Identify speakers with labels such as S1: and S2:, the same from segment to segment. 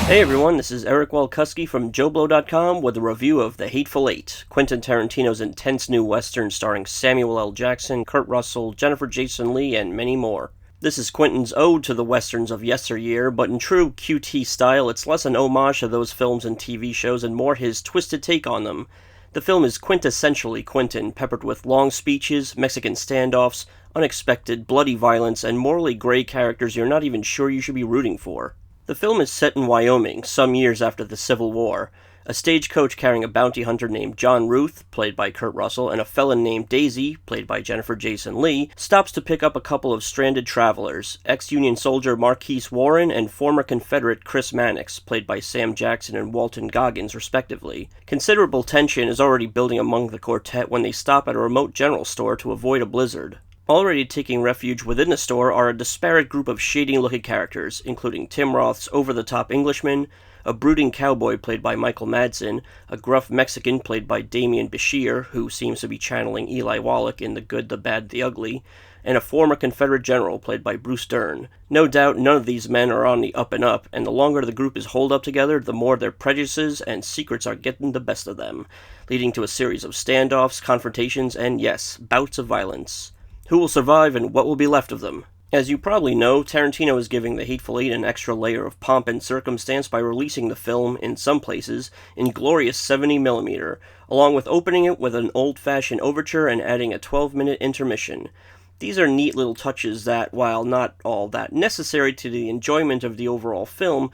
S1: Hey everyone, this is Eric Walkuski from JoBlo with a review of The Hateful Eight, Quentin Tarantino's intense new western starring Samuel L. Jackson, Kurt Russell, Jennifer Jason Leigh, and many more. This is Quentin's ode to the westerns of yesteryear, but in true QT style, it's less an homage to those films and TV shows and more his twisted take on them. The film is quintessentially Quentin, peppered with long speeches, Mexican standoffs, unexpected, bloody violence, and morally gray characters you're not even sure you should be rooting for. The film is set in Wyoming, some years after the Civil War. A stagecoach carrying a bounty hunter named John Ruth, played by Kurt Russell, and a felon named Daisy, played by Jennifer Jason Leigh, stops to pick up a couple of stranded travelers, ex-Union soldier Marquise Warren and former Confederate Chris Mannix, played by Sam Jackson and Walton Goggins, respectively. Considerable tension is already building among the quartet when they stop at a remote general store to avoid a blizzard. Already taking refuge within the store are a disparate group of shady-looking characters, including Tim Roth's over-the-top Englishman, a brooding cowboy played by Michael Madsen, a gruff Mexican played by Damian Bashir, who seems to be channeling Eli Wallach in The Good, the Bad, the Ugly, and a former Confederate general played by Bruce Dern. No doubt none of these men are on the up and up, and the longer the group is holed up together, the more their prejudices and secrets are getting the best of them, leading to a series of standoffs, confrontations, and yes, bouts of violence. Who will survive and what will be left of them? As you probably know, Tarantino is giving The Hateful Eight an extra layer of pomp and circumstance by releasing the film, in some places, in glorious 70mm, along with opening it with an old-fashioned overture and adding a 12-minute intermission. These are neat little touches that, while not all that necessary to the enjoyment of the overall film,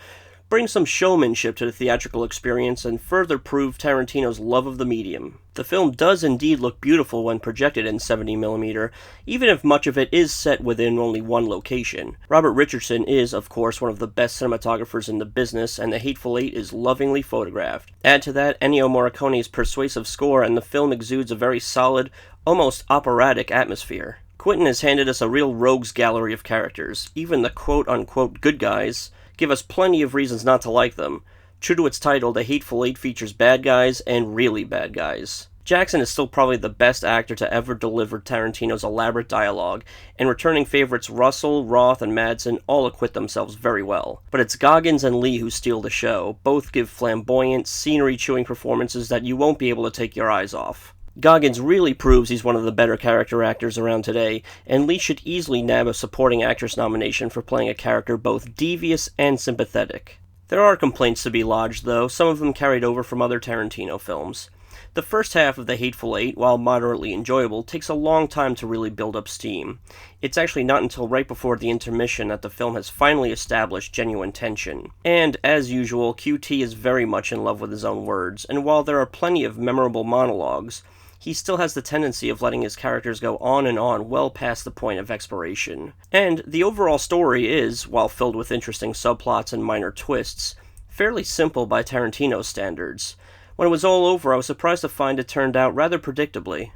S1: bring some showmanship to the theatrical experience and further prove Tarantino's love of the medium. The film does indeed look beautiful when projected in 70mm, even if much of it is set within only one location. Robert Richardson is, of course, one of the best cinematographers in the business, and The Hateful Eight is lovingly photographed. Add to that Ennio Morricone's persuasive score, and the film exudes a very solid, almost operatic atmosphere. Quentin has handed us a real rogues gallery of characters. Even the quote-unquote good guys give us plenty of reasons not to like them. True to its title, The Hateful Eight features bad guys and really bad guys. Jackson is still probably the best actor to ever deliver Tarantino's elaborate dialogue, and returning favorites Russell, Roth, and Madsen all acquit themselves very well. But it's Goggins and Leigh who steal the show. Both give flamboyant, scenery-chewing performances that you won't be able to take your eyes off. Goggins really proves he's one of the better character actors around today, and Leigh should easily nab a supporting actress nomination for playing a character both devious and sympathetic. There are complaints to be lodged, though, some of them carried over from other Tarantino films. The first half of The Hateful Eight, while moderately enjoyable, takes a long time to really build up steam. It's actually not until right before the intermission that the film has finally established genuine tension. And, as usual, QT is very much in love with his own words, and while there are plenty of memorable monologues, he still has the tendency of letting his characters go on and on well past the point of expiration. And the overall story is, while filled with interesting subplots and minor twists, fairly simple by Tarantino's standards. When it was all over, I was surprised to find it turned out rather predictably.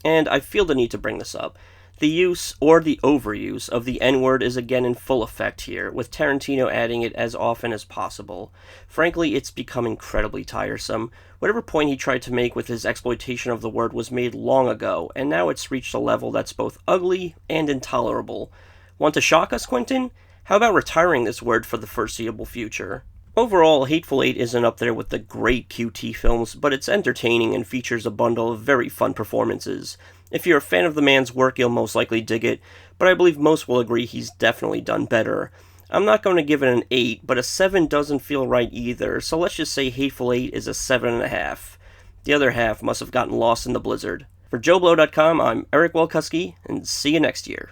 S1: And I feel the need to bring this up. The use, or the overuse, of the N-word is again in full effect here, with Tarantino adding it as often as possible. Frankly, it's become incredibly tiresome. Whatever point he tried to make with his exploitation of the word was made long ago, and now it's reached a level that's both ugly and intolerable. Want to shock us, Quentin? How about retiring this word for the foreseeable future? Overall, Hateful Eight isn't up there with the great QT films, but it's entertaining and features a bundle of very fun performances. If you're a fan of the man's work, you'll most likely dig it, but I believe most will agree he's definitely done better. I'm not going to give it an 8, but a 7 doesn't feel right either, so let's just say Hateful Eight is a 7.5. The other half must have gotten lost in the blizzard. For JoBlo.com, I'm Eric Walkuski, and see you next year.